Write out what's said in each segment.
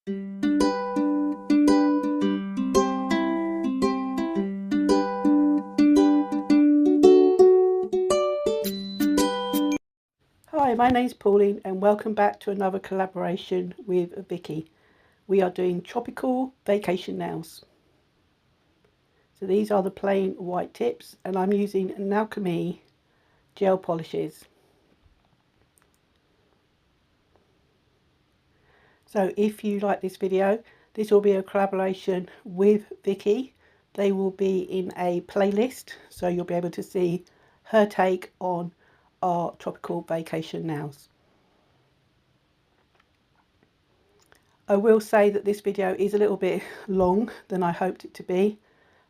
Hi, my name's Pauline and welcome back to another collaboration with Vicky. We are doing tropical vacation nails. So these are the plain white tips and I'm using Nailchemy gel polishes. So if you like this video, this will be a collaboration with Vicky. They will be in a playlist, so you'll be able to see her take on our tropical vacation nails. I will say that this video is a little bit long than I hoped it to be,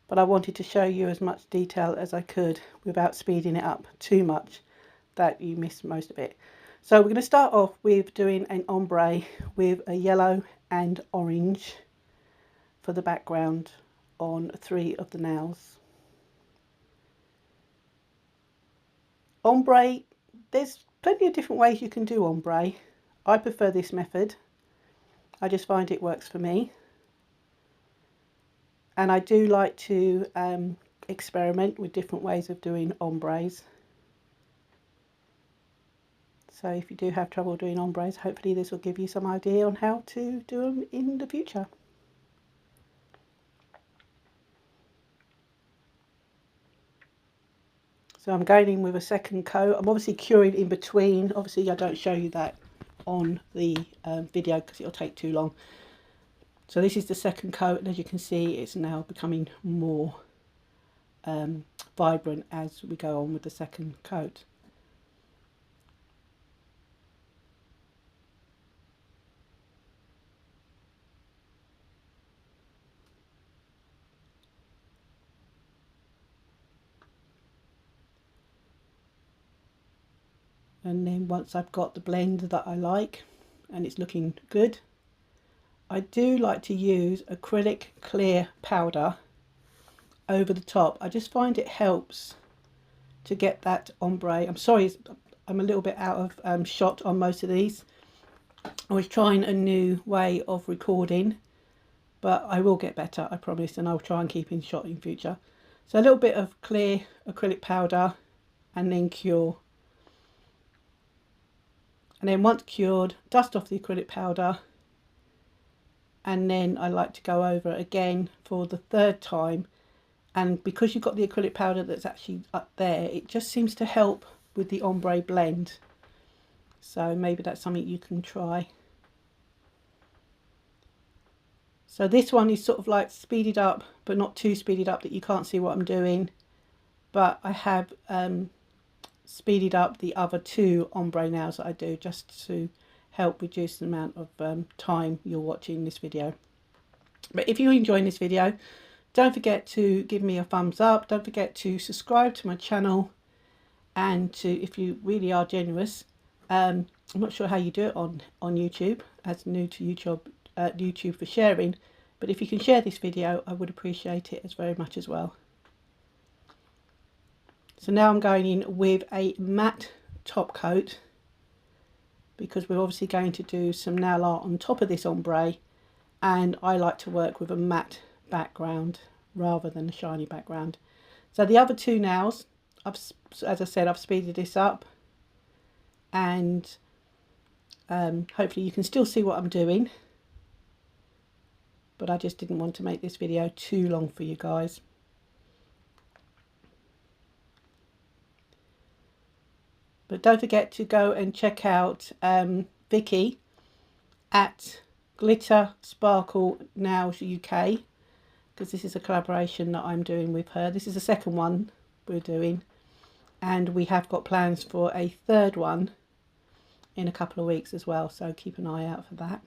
but I wanted to show you as much detail as I could without speeding it up too much that you missed most of it. So we're going to start off with doing an ombre with a yellow and orange for the background on 3 of the nails. Ombre, there's plenty of different ways you can do ombre. I prefer this method. I just find it works for me. And I do like to experiment with different ways of doing ombres. So if you do have trouble doing ombres, hopefully this will give you some idea on how to do them in the future. So I'm going in with a second coat. I'm obviously curing in between. Obviously I don't show you that on the video because it'll take too long. So this is the second coat, and as you can see it's now becoming more vibrant as we go on with the second coat. And then once I've got the blend that I like and it's looking good, I do like to use acrylic clear powder over the top. I just find it helps to get that ombre. I'm sorry, I'm a little bit out of shot on most of these. I was trying a new way of recording, but I will get better, I promise, and I'll try and keep in shot in future. So a little bit of clear acrylic powder and then cure. And then once cured, dust off the acrylic powder, and then I like to go over again for the third time. And because you've got the acrylic powder that's actually up there, it just seems to help with the ombre blend. So maybe that's something you can try. So this one is sort of like speeded up, but not too speeded up that you can't see what I'm doing. But I have speeded up the other 2 ombre nails that I do, just to help reduce the amount of time you're watching this video. But if you're enjoying this video, don't forget to give me a thumbs up. Don't forget to subscribe to my channel, and to, if you really are generous, I'm not sure how you do it on YouTube, as new to YouTube for sharing, but if you can share this video, I would appreciate it as very much as well. So now I'm going in with a matte top coat, because we're obviously going to do some nail art on top of this ombre, and I like to work with a matte background rather than a shiny background. So the other 2 nails, as I said, I've speeded this up, and hopefully you can still see what I'm doing, but I just didn't want to make this video too long for you guys. But don't forget to go and check out Vicky at Glitter Sparkle Nails UK, because this is a collaboration that I'm doing with her. This is the second one we're doing, and we have got plans for a third one in a couple of weeks as well, so keep an eye out for that.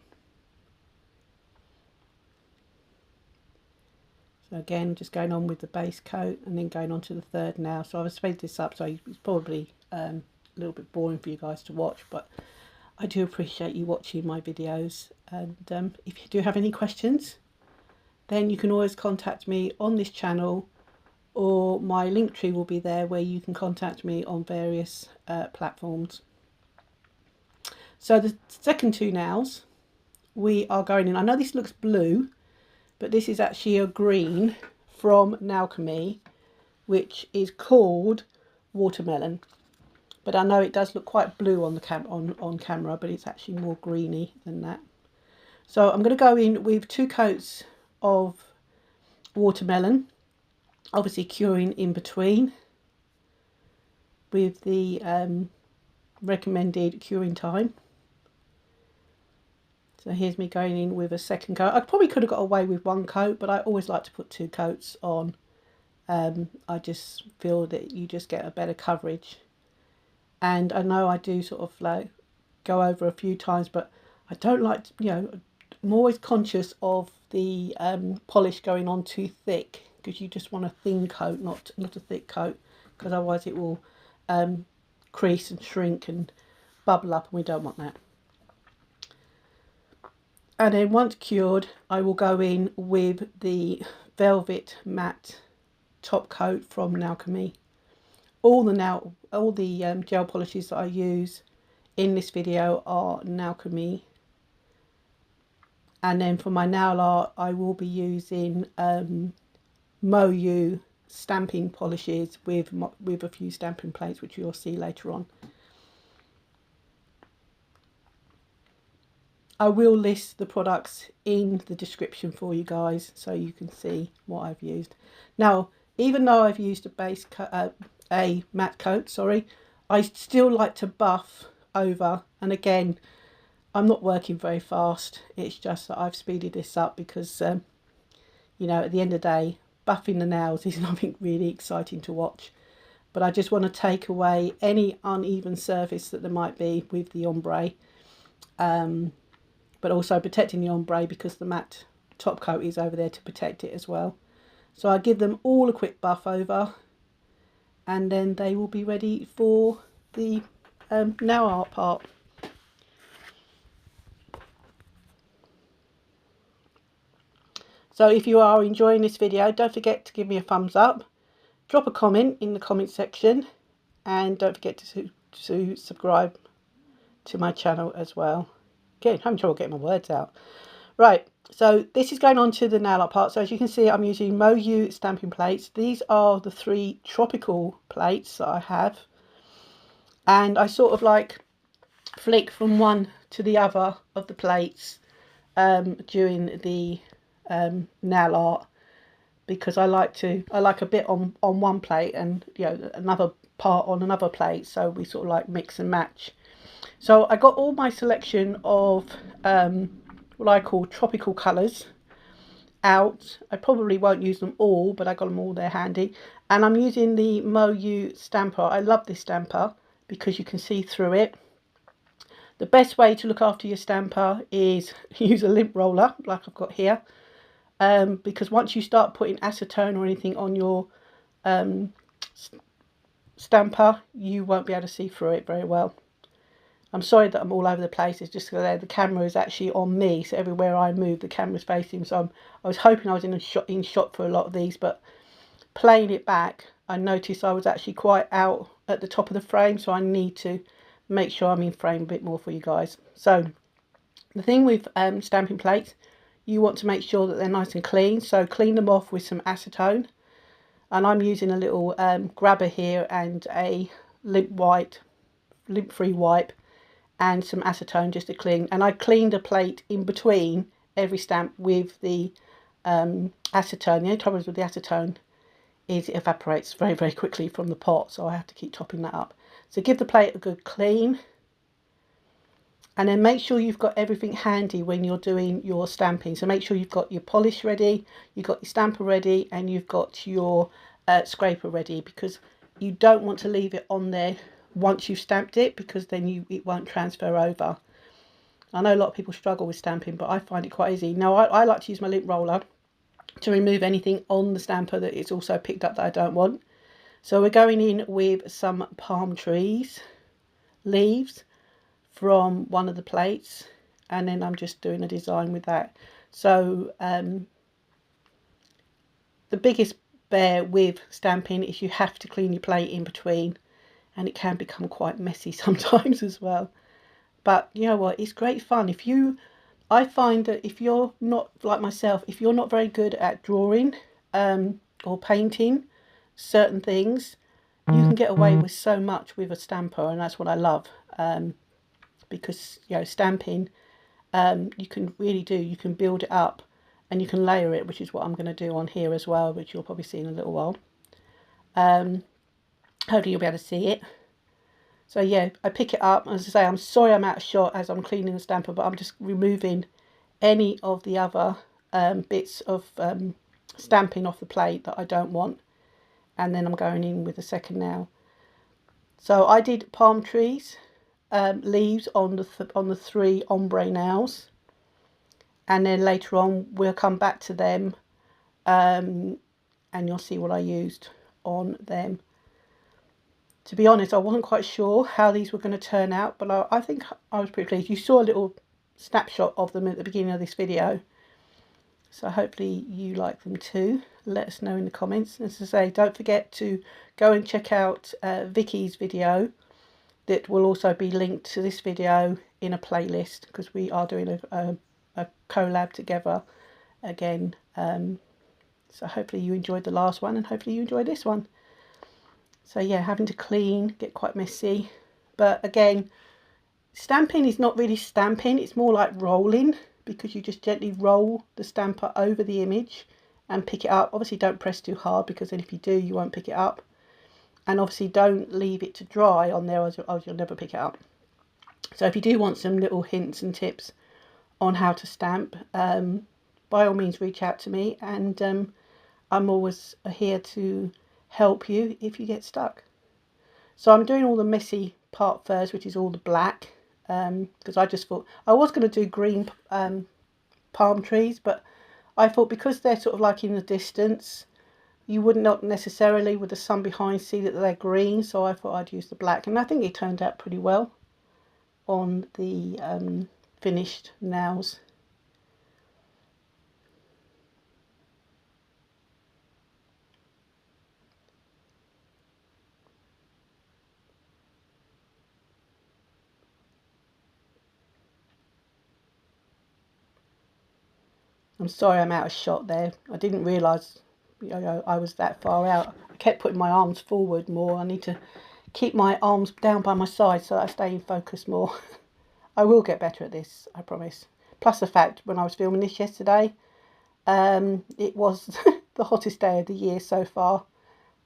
So again, just going on with the base coat and then going on to the third nail. So I've speeded this up, so it's probably a little bit boring for you guys to watch, but I do appreciate you watching my videos. And if you do have any questions, then you can always contact me on this channel, or my link tree will be there where you can contact me on various platforms. So the second 2 nails we are going in. I know this looks blue, but this is actually a green from Nailchemy, which is called Watermelon. But I know it does look quite blue on the on camera, but it's actually more greeny than that. So I'm going to go in with 2 coats of Watermelon, obviously curing in between with the recommended curing time. So here's me going in with a 2nd coat. I probably could have got away with 1 coat, but I always like to put 2 coats on. I just feel that you just get a better coverage. And I know I do sort of like go over a few times, but I don't like, you know, I'm always conscious of the polish going on too thick, because you just want a thin coat, not a thick coat, because otherwise it will crease and shrink and bubble up, and we don't want that. And then once cured, I will go in with the Velvet Matte top coat from Nailchemy. All the gel polishes that I use in this video are Nailchemy. And then for my nail art, I will be using Moyou stamping polishes with a few stamping plates, which you'll see later on. I will list the products in the description for you guys, so you can see what I've used. Now, even though I've used a matte coat, sorry, I still like to buff over. And again, I'm not working very fast. It's just that I've speeded this up because, you know, at the end of the day, buffing the nails is nothing really exciting to watch. But I just want to take away any uneven surface that there might be with the ombre. But also protecting the ombre because the matte top coat is over there to protect it as well. So I give them all a quick buff over, and then they will be ready for the nail art part. So if you are enjoying this video, don't forget to give me a thumbs up, drop a comment in the comment section, and don't forget to subscribe to my channel as well. Again, having trouble getting my words out. Right, so this is going on to the nail art part. So as you can see, I'm using Moyou stamping plates. These are the 3 tropical plates that I have. And I sort of like flick from one to the other of the plates during the nail art, because I like a bit on one plate and, you know, another part on another plate, so we sort of like mix and match. So I got all my selection of what I call tropical colours out. I probably won't use them all, but I got them all there handy. And I'm using the Moyou stamper. I love this stamper because you can see through it. The best way to look after your stamper is use a lint roller like I've got here, because once you start putting acetone or anything on your stamper, you won't be able to see through it very well. I'm sorry that I'm all over the place. It's just that the camera is actually on me, so everywhere I move, the camera's facing. So I was hoping I was in shot for a lot of these, but playing it back, I noticed I was actually quite out at the top of the frame, so I need to make sure I'm in frame a bit more for you guys. So the thing with stamping plates, you want to make sure that they're nice and clean. So clean them off with some acetone, and I'm using a little grabber here and a lint-free wipe and some acetone just to clean. And I cleaned a plate in between every stamp with the acetone. The only trouble with the acetone is it evaporates very, very quickly from the pot, so I have to keep topping that up. So give the plate a good clean, and then make sure you've got everything handy when you're doing your stamping. So make sure you've got your polish ready, you've got your stamper ready, and you've got your scraper ready, because you don't want to leave it on there once you've stamped it, because then it won't transfer over. I know a lot of people struggle with stamping, but I find it quite easy. Now I like to use my lint roller to remove anything on the stamper that it's also picked up that I don't want. So we're going in with some palm trees leaves from one of the plates, and then I'm just doing a design with that. So the biggest bear with stamping is you have to clean your plate in between, and it can become quite messy sometimes as well. But you know what, it's great fun. If you I find that if you're not like myself, if you're not very good at drawing or painting certain things, you can get away with so much with a stamper, and that's what I love. Because stamping, you can really do. You can build it up, and you can layer it, which is what I'm going to do on here as well, which you'll probably see in a little while. Hopefully you'll be able to see it. So yeah, I pick it up. As I say, I'm sorry I'm out of shot as I'm cleaning the stamper, but I'm just removing any of the other bits of stamping off the plate that I don't want, and then I'm going in with the second nail. So I did palm trees, leaves on the 3 ombre nails, and then later on we'll come back to them, and you'll see what I used on them. To be honest, I wasn't quite sure how these were going to turn out, but I think I was pretty pleased. You saw a little snapshot of them at the beginning of this video, so hopefully you like them too. Let us know in the comments. As I say, don't forget to go and check out Vicky's video that will also be linked to this video in a playlist, because we are doing a collab together again. So hopefully you enjoyed the last one, and hopefully you enjoy this one. So yeah, having to clean, get quite messy. But again, stamping is not really stamping, it's more like rolling, because you just gently roll the stamper over the image and pick it up. Obviously don't press too hard, because then if you do, you won't pick it up. And obviously don't leave it to dry on there, or you'll never pick it up. So if you do want some little hints and tips on how to stamp, by all means reach out to me, and I'm always here to help you if you get stuck. So I'm doing all the messy part first, which is all the black, because I just thought I was going to do green palm trees, but I thought because they're sort of like in the distance, you would not necessarily with the sun behind see that they're green, so I thought I'd use the black, and I think it turned out pretty well on the finished nails. I'm sorry I'm out of shot there. I didn't realise I was that far out. I kept putting my arms forward more. I need to keep my arms down by my side so that I stay in focus more. I will get better at this, I promise. Plus the fact, when I was filming this yesterday, it was the hottest day of the year so far,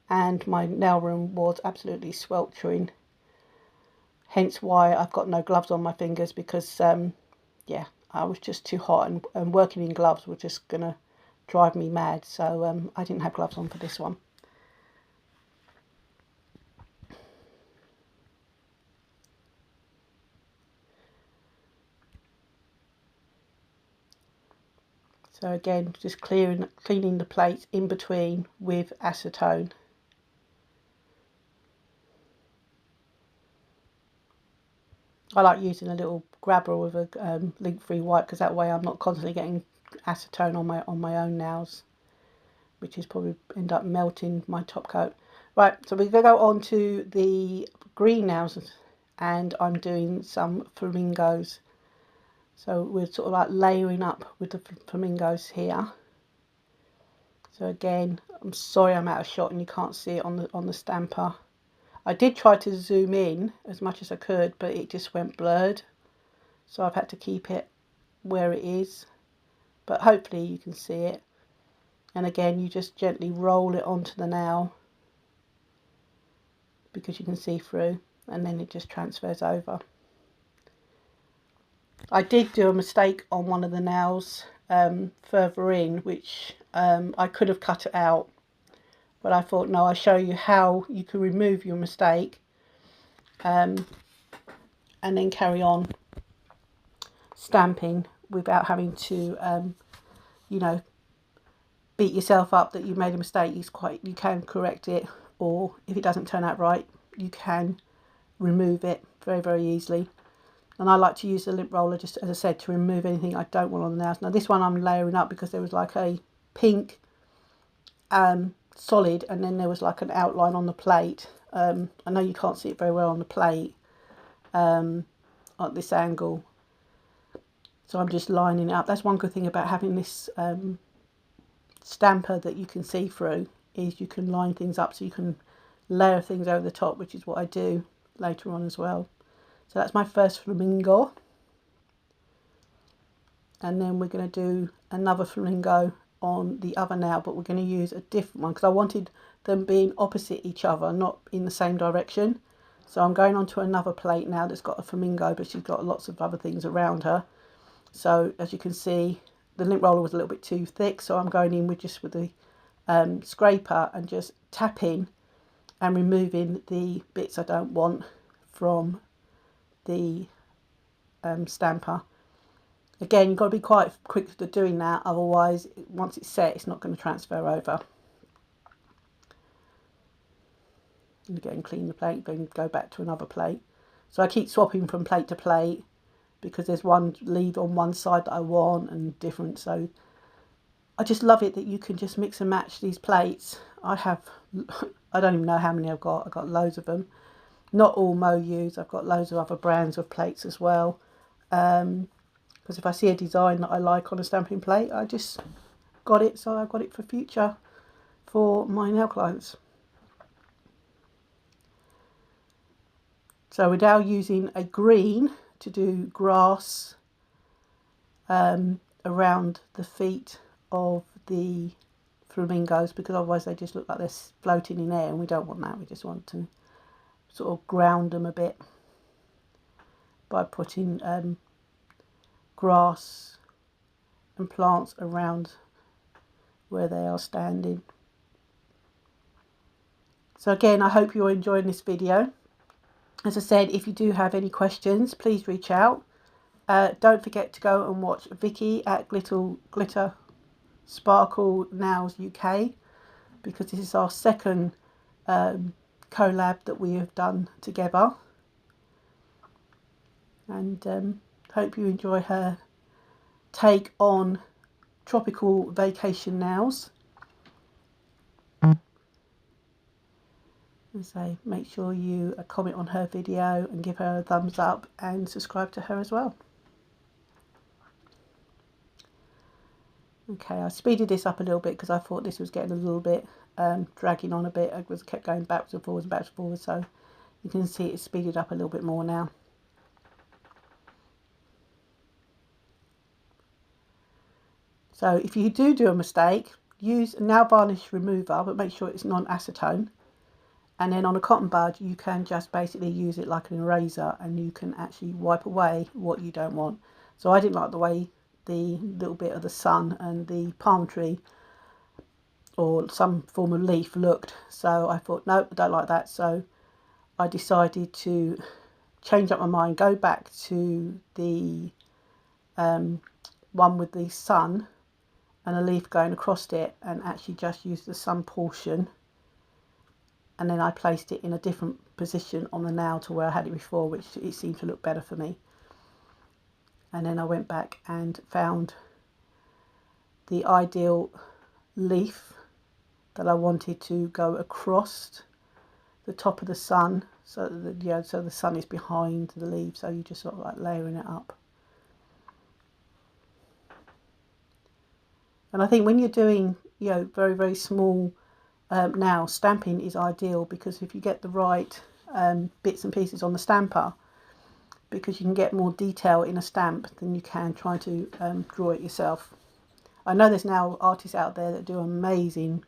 and my nail room was absolutely sweltering. Hence why I've got no gloves on my fingers, because yeah, I was just too hot, and working in gloves was just going to drive me mad. So I didn't have gloves on for this one. So again, just cleaning the plates in between with acetone. I like using a little grabber with a link-free wipe, because that way I'm not constantly getting acetone on my own nails, which is probably end up melting my top coat. Right, so we're going to go on to the green nails, and I'm doing some flamingos. So we're sort of like layering up with the flamingos here. So again, I'm sorry I'm out of shot and you can't see it on the stamper. I did try to zoom in as much as I could, but it just went blurred. So I've had to keep it where it is. But hopefully you can see it. And again, you just gently roll it onto the nail, because you can see through, and then it just transfers over. I did do a mistake on one of the nails further in, which I could have cut it out, but I thought, no, I'll show you how you can remove your mistake and then carry on stamping without having to you know, beat yourself up that you made a mistake. You can correct it, or if it doesn't turn out right, you can remove it very, very easily. And I like to use the lint roller, just as I said, to remove anything I don't want on the nails. Now this one I'm layering up because there was like a pink solid, and then there was like an outline on the plate. I know you can't see it very well on the plate at this angle, So I'm just lining it up. That's one good thing about having this stamper that you can see through, is you can line things up so you can layer things over the top, which is what I do later on as well. So that's my first flamingo. And then we're going to do another flamingo on the other nail, but we're going to use a different one because I wanted them being opposite each other, not in the same direction. So I'm going on to another plate now that's got a flamingo, but she's got lots of other things around her. So as you can see, the lint roller was a little bit too thick, so I'm going in with the scraper and just tapping and removing the bits I don't want from the stamper. Again, you've got to be quite quick to doing that, otherwise once it's set it's not going to transfer over. And again, clean the plate, then go back to another plate. So I keep swapping from plate to plate because there's one leaf on one side that I want and different. So I just love it that you can just mix and match these plates. I don't even know how many I've got loads of them. Not all Moyous, I've got loads of other brands of plates as well. Because if I see a design that I like on a stamping plate, I just got it, so I've got it for future for my nail clients. So we're now using a green to do grass around the feet of the flamingos, because otherwise they just look like they're floating in air, and we don't want that. We just want to sort of ground them a bit by putting grass and plants around where they are standing. So again, I hope you're enjoying this video. As I said, if you do have any questions, please reach out. Don't forget to go and watch Vicky at Glitter Sparkle Nails UK, because this is our second collab that we have done together. And hope you enjoy her take on tropical vacation nails. And so make sure you comment on her video and give her a thumbs up and subscribe to her as well. Okay, I speeded this up a little bit because I thought this was getting a little bit dragging on a bit. I kept going backwards and forwards and backwards and forwards, so you can see it's speeded up a little bit more now. So if you do a mistake, use a nail varnish remover, but make sure it's non-acetone. And then on a cotton bud, you can just basically use it like an eraser, and you can actually wipe away what you don't want. So I didn't like the way the little bit of the sun and the palm tree or some form of leaf looked. So I thought, no, I don't like that. So I decided to change up my mind, go back to the one with the sun and a leaf going across it, and actually just use the sun portion. And then I placed it in a different position on the nail to where I had it before, which it seemed to look better for me. And then I went back and found the ideal leaf that I wanted to go across the top of the sun, so that so the sun is behind the leaf, so you just sort of like layering it up. And I think when you're doing very, very small nails, stamping is ideal, because if you get the right bits and pieces on the stamper, because you can get more detail in a stamp than you can try to draw it yourself. I know there's now artists out there that do amazing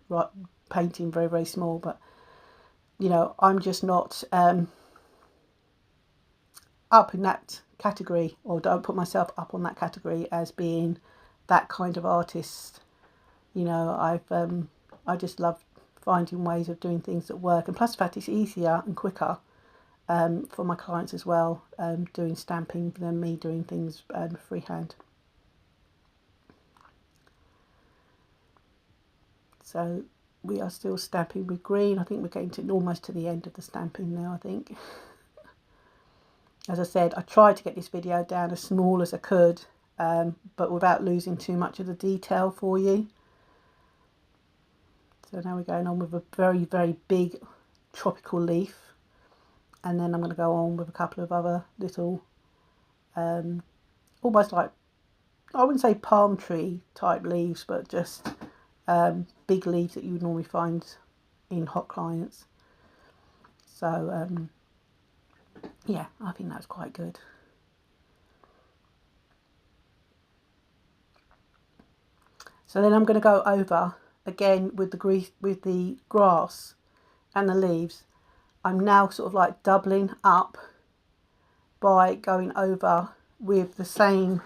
painting very, very small, but I'm just not up in that category, or don't put myself up on that category as being that kind of artist. I just love finding ways of doing things that work, and plus the fact it's easier and quicker for my clients as well, doing stamping than me doing things freehand. So we are still stamping with green. I think we're getting almost to the end of the stamping now, I think. As I said, I tried to get this video down as small as I could, but without losing too much of the detail for you. So now we're going on with a very, very big tropical leaf. And then I'm going to go on with a couple of other little, almost like I wouldn't say palm tree type leaves, but just big leaves that you would normally find in hot clients. So yeah, I think that's quite good. So then I'm going to go over again with the grass and the leaves. I'm now sort of like doubling up by going over with the same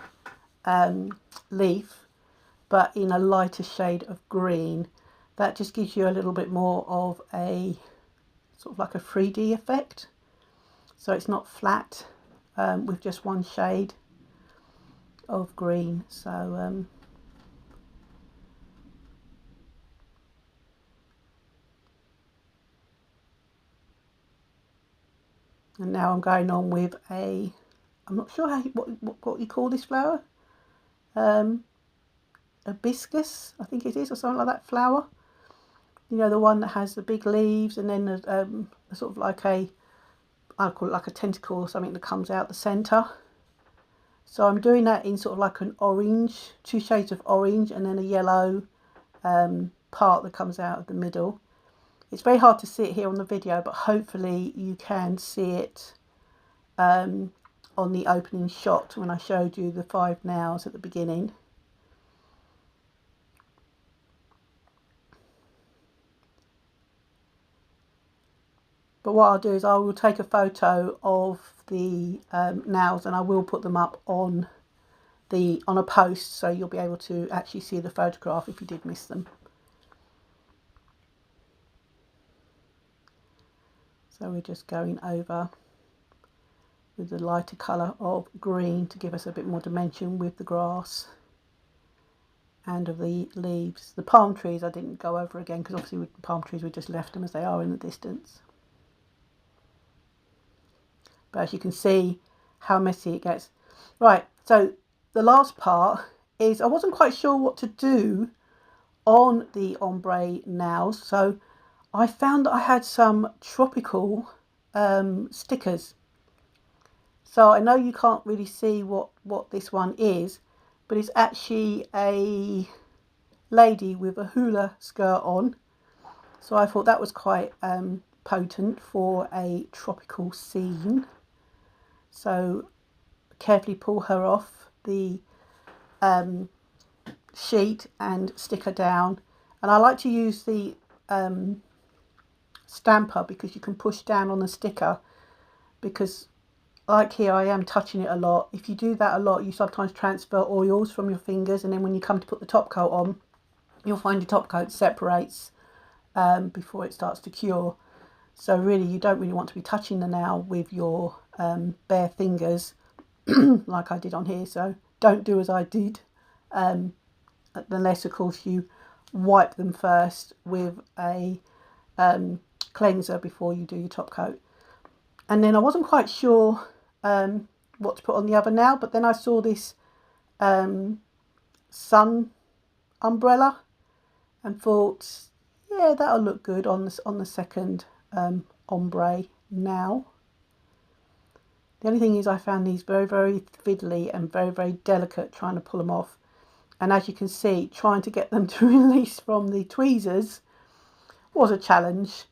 leaf, but in a lighter shade of green. That just gives you a little bit more of a sort of like a 3D effect. So it's not flat with just one shade of green. So and now I'm going on with I'm not sure what you call this flower. Hibiscus, I think it is, or something like that flower. You know, the one that has the big leaves and then a sort of like I call it like a tentacle or something that comes out the centre. So I'm doing that in sort of like an orange, 2 shades of orange, and then a yellow part that comes out of the middle. It's very hard to see it here on the video, but hopefully you can see it on the opening shot when I showed you the 5 nails at the beginning. But what I'll do is I will take a photo of the nails and I will put them up on a post, so you'll be able to actually see the photograph if you did miss them. So we're just going over with the lighter colour of green to give us a bit more dimension with the grass and of the leaves. The palm trees I didn't go over again because obviously with the palm trees we just left them as they are in the distance. But as you can see how messy it gets. Right, so the last part is I wasn't quite sure what to do on the ombre nails, so I found that I had some tropical stickers. So I know you can't really see what this one is, but it's actually a lady with a hula skirt on. So I thought that was quite potent for a tropical scene. So carefully pull her off the sheet and stick her down. And I like to use the stamper because you can push down on the sticker, because like here I am touching it a lot. If you do that a lot, you sometimes transfer oils from your fingers, and then when you come to put the top coat on, you'll find your top coat separates before it starts to cure. So really you don't really want to be touching the nail with your bare fingers like I did on here. So don't do as I did, unless of course you wipe them first with a cleanser before you do your top coat. And then I wasn't quite sure what to put on the other nail, but then I saw this sun umbrella and thought, yeah, that'll look good on the second ombre nail. The only thing is I found these very, very fiddly and very, very delicate trying to pull them off. And as you can see, trying to get them to release from the tweezers was a challenge.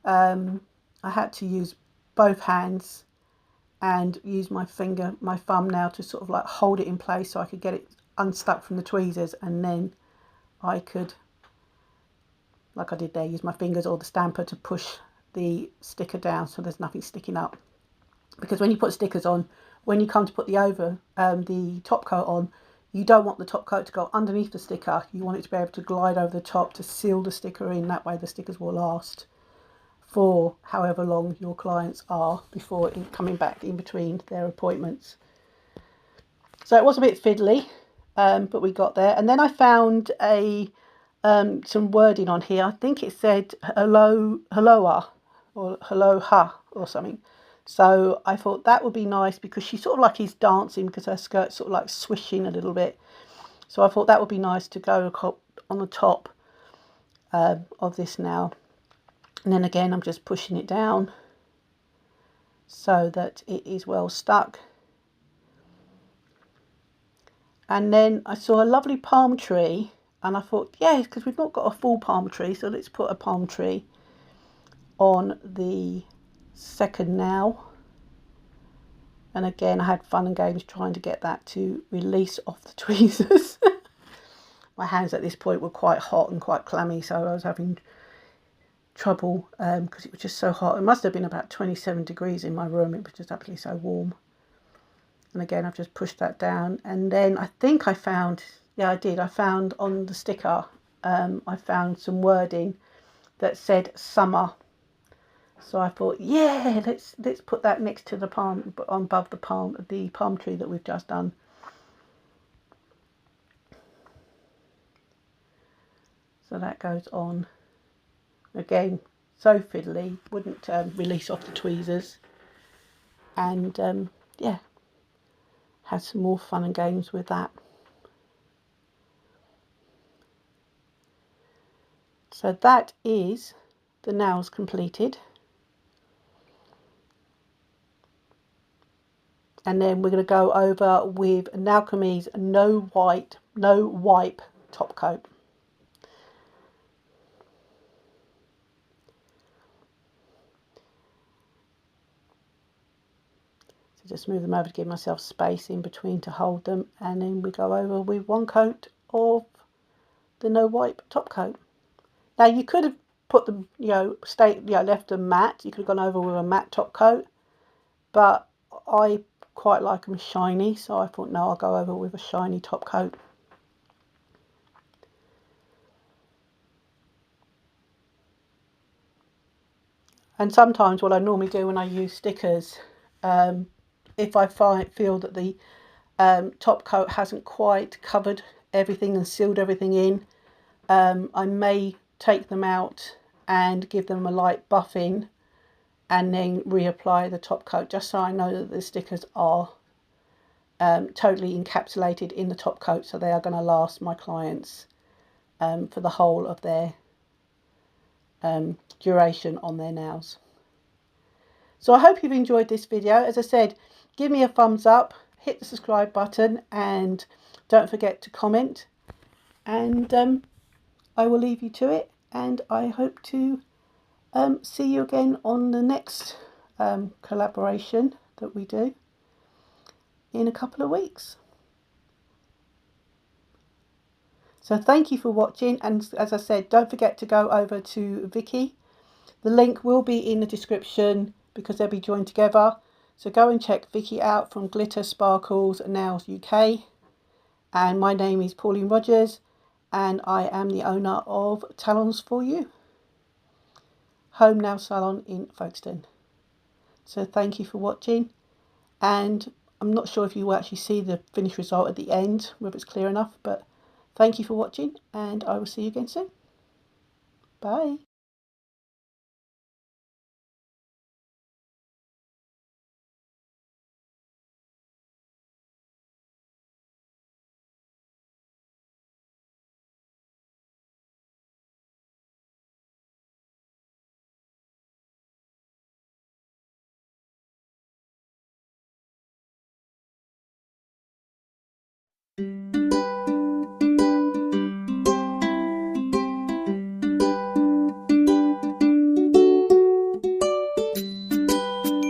I had to use both hands and use my thumb now to sort of like hold it in place so I could get it unstuck from the tweezers, and then I could, like I did there, use my fingers or the stamper to push the sticker down so there's nothing sticking up. Because when you put stickers on, when you come to put the top coat on, you don't want the top coat to go underneath the sticker. You want it to be able to glide over the top to seal the sticker in. That way the stickers will last for however long your clients are before coming back in between their appointments. So it was a bit fiddly, but we got there. And then I found some wording on here. I think it said helloa or hello-ha or something. So I thought that would be nice because she sort of like is dancing because her skirt's sort of like swishing a little bit. So I thought that would be nice to go on the top of this now. And then again, I'm just pushing it down so that it is well stuck. And then I saw a lovely palm tree, and I thought, yes, because we've not got a full palm tree, so let's put a palm tree on the second nail. And again, I had fun and games trying to get that to release off the tweezers. My hands at this point were quite hot and quite clammy, so I was having trouble because it was just so hot. It must have been about 27 degrees in my room. It was just absolutely so warm. And again, I've just pushed that down. And then I think I found, yeah, I did. I found on the sticker, I found some wording that said summer. So I thought, yeah, let's put that next to the palm, above the palm tree that we've just done. So that goes on. Again, so fiddly, wouldn't release off the tweezers. And yeah, had some more fun and games with that. So that is the nails completed. And then we're going to go over with Nailchemy's no wipe top coat. So just move them over to give myself space in between to hold them, and then we go over with one coat of the no wipe top coat. Now you could have put them, left them matte. You could have gone over with a matte top coat, but I quite like them shiny, so I thought, no, I'll go over with a shiny top coat. And sometimes what I normally do when I use stickers, if I feel that the top coat hasn't quite covered everything and sealed everything in, I may take them out and give them a light buffing and then reapply the top coat, just so I know that the stickers are totally encapsulated in the top coat, so they are going to last my clients for the whole of their duration on their nails. So I hope you've enjoyed this video. As I said, give me a thumbs up, hit the subscribe button, and don't forget to comment. And I will leave you to it, and I hope to see you again on the next collaboration that we do in a couple of weeks. So thank you for watching, and as I said, don't forget to go over to Vicky. The link will be in the description because they'll be joined together. So go and check Vicky out from Glitter Sparkles Nails UK. And my name is PaulineRogers, and I am the owner of Talons for You home nail salon in Folkestone. So thank you for watching, and I'm not sure if you will actually see the finished result at the end, whether it's clear enough, but thank you for watching, and I will see you again soon. Bye.